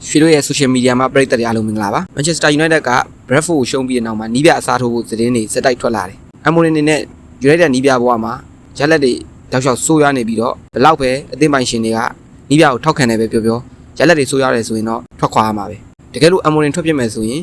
ရွှေတို့ရဲ့ social media မှာပြည်သက်တွေအားလုံးမင်္ဂလာပါ Manchester United က Bradford ကိုရှုံးပြီးတဲ့နောက်မှာနီးပြအစားထိုးဖို့သတင်းတွေစက်တိုက်ထွက်လာတယ်။ Amorim အနေနဲ့ United နီးပြဘဝမှာရလက်တွေတောက်လျှောက်ဆိုးရွားနေပြီးတော့ဘလောက်ပဲအသင်းပိုင်ရှင်တွေကနီးပြကိုထောက်ခံတယ်ပဲပြောရလက်တွေဆိုးရွားတယ်ဆိုရင်တော့ထွက်ခွာရမှာပဲ။တကယ်လို့ Amorim ထွက်ပြမယ်ဆိုရင်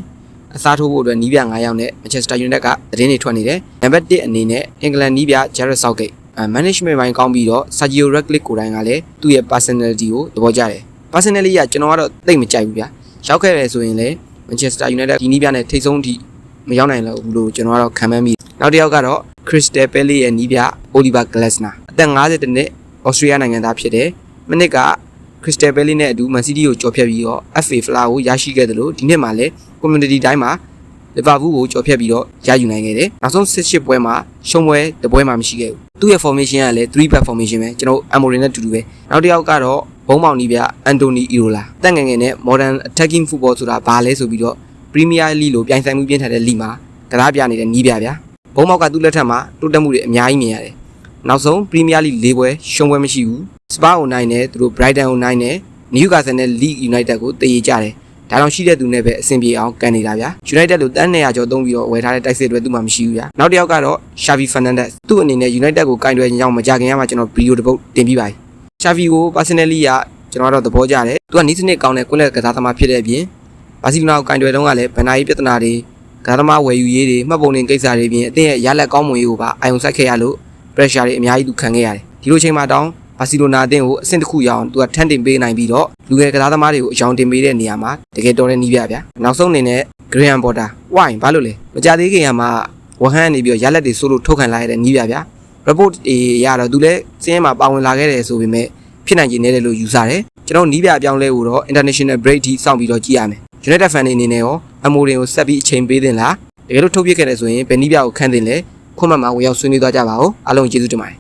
အစားထိုးဖို့အတွက်နီးပြ9ယောက်နဲ့ Manchester United ကသတင်းတွေထွက်နေတယ်။နံပါတ်1အနေနဲ့ England နီးပြ Gareth Southgate management ဘိုင်းကောင်းပြီးတော့ Sergio Ratcliffe ကိုယ်တိုင်ကလည်းသူ့ရဲ့ personality ကိုသဘောကျတယ်။ personally ကကျွန်တော်ကတော့သိမကြိုက်ဘူးဗျာ။ရောက်ခဲ့တယ်ဆိုရင်လည်း Manchester United ဒီနီးပြနဲ့ထိပ်ဆုံးထိမရောက်နိုင်လို့ဘူးလို့ကျွန်တော်ကတော့ခံမှန်းမိ။နောက်တစ်ယောက်ကတော့ Crystal Palace ရဲ့နီးပြ Oliver Glasner အသက်52နှစ် Australia နိုင်ငံသားဖြစ်တယ်။မနစ်က Crystal Palace နဲ့အတူ Man City ကိုကြော်ဖြတ်ပြီးတော့ FA Flower ကိုရရှိခဲ့တယ်လို့ဒီနှစ်မှာလည်း community တိုင်းမှာ Liverpool ကိုကြော်ဖြတ်ပြီးတော့ရယူနိုင်ခဲ့တယ်။နောက်ဆုံး18ပွဲမှာရှုံးပွဲတစ်ပွဲမှမရှိခဲ့ဘူး။သူ့ရဲ့ formation ကလည်း3 back formation ပဲကျွန်တော် Amorim နဲ့တူတူပဲ။နောက်တစ်ယောက်ကတော့ဘုံမောင်နီးပြ Anthony Iraola တက်ငယ်ငယ်နဲ့ modern attacking football ဆိုတာဘာလဲဆိုပြီးတော့ Premier League လို့ပြိုင်ဆိုင်မှုပြင်းထန်တဲ့ league မှာတရားပြနေတဲ့နီးပြဗျာဘုံမောက်ကသူ့လက်ထက်မှာတိုးတက်မှုတွေအများကြီးမြင်ရတယ်နောက်ဆုံး Premier League 4ပွဲရှုံးပွဲမရှိဘူး Spurs ကိုနိုင်တယ်သူတို့ Brighton ကိုနိုင်တယ် Newcastle နဲ့ Leeds United ကိုတည်ရကြတယ်ဒါကြောင့်ရှိတဲ့သူနဲ့ပဲအဆင်ပြေအောင်ကန်နေတာဗျာ United လို့တန်း200ကျော်သုံးပြီးတော့ဝယ်ထားတဲ့တိုက်စစ်တွေသူ့မှာမရှိဘူးဗျာနောက်တစ်ယောက်ကတော့ Xavi Fernandez သူ့အနေနဲ့ United ကိုကင်တွယ်ကြောင်းမကြခင်ကမှကျွန်တော်ဗီဒီယိုတစ်ပုဒ်တင်ပြီးပါပြီ Xavi ကို personally ကကျွန်တော်တော့သဘောကျတယ်သူကနီးစနစ်ကောင်းတဲ့ကွက်လက်ကစားသမားဖြစ်တဲ့အပြင်ဘာစီလိုနာကိုကင်တွယ်တုန်းကလည်းဗန်နာရေးပြဿနာတွေကစားသမားဝယ်ယူရေးတွေမှတ်ပုံတင်ကိစ္စတွေပြင်အသင်းရဲ့ရလက်ကောင်းမွန်ရေးကိုပါအာရုံစိုက်ခဲ့ရလို့ pressure တွေအများကြီးသူခံခဲ့ရတယ်ဒီလိုချိန်မှာတောင်းဘာစီလိုနာအသင်းကိုအဆင့်တစ်ခုရအောင်သူကထန်တင်ပေးနိုင်ပြီးတော့လူငယ်ကစားသမားတွေကိုအယောင်တင်ပေးတဲ့နေရာမှာတကယ်တော်တဲ့နီးပြဗျာနောက်ဆုံးအနေနဲ့ Graham Potter ဝိုင်းဘာလို့လဲမကြသေးခင်ကမှဝဟန်နေပြီးတော့ရလက်တွေဆိုးလို့ထုတ်ခံလာရတဲ့နီးပြဗျာ report ရတော့သူလည်းစင်းရဲမှာပါဝင်လာခဲ့တယ်ဆိုပေမဲ့ဖြစ်နိုင်ခြေနေတယ်လို့ယူဆတယ်ကျွန်တော်နီးပြအပြောင်းလဲကိုတော့ international break ထိစောင့်ပြီးတော့ကြည့်ရမယ် United fan တွေအနေနဲ့ရော Amorim ကိုဆက်ပြီးအချိန်ပေးသင့်လားတကယ်လို့ထုတ်ပြခဲ့တယ်ဆိုရင်ဘယ်နီးပြကိုခန့်သင့်လဲခွင့်မှတ်မှာဝင်ရောက်ဆွေးနွေးသွားကြပါဦးအားလုံးကျေးဇူးတင်ပါတယ်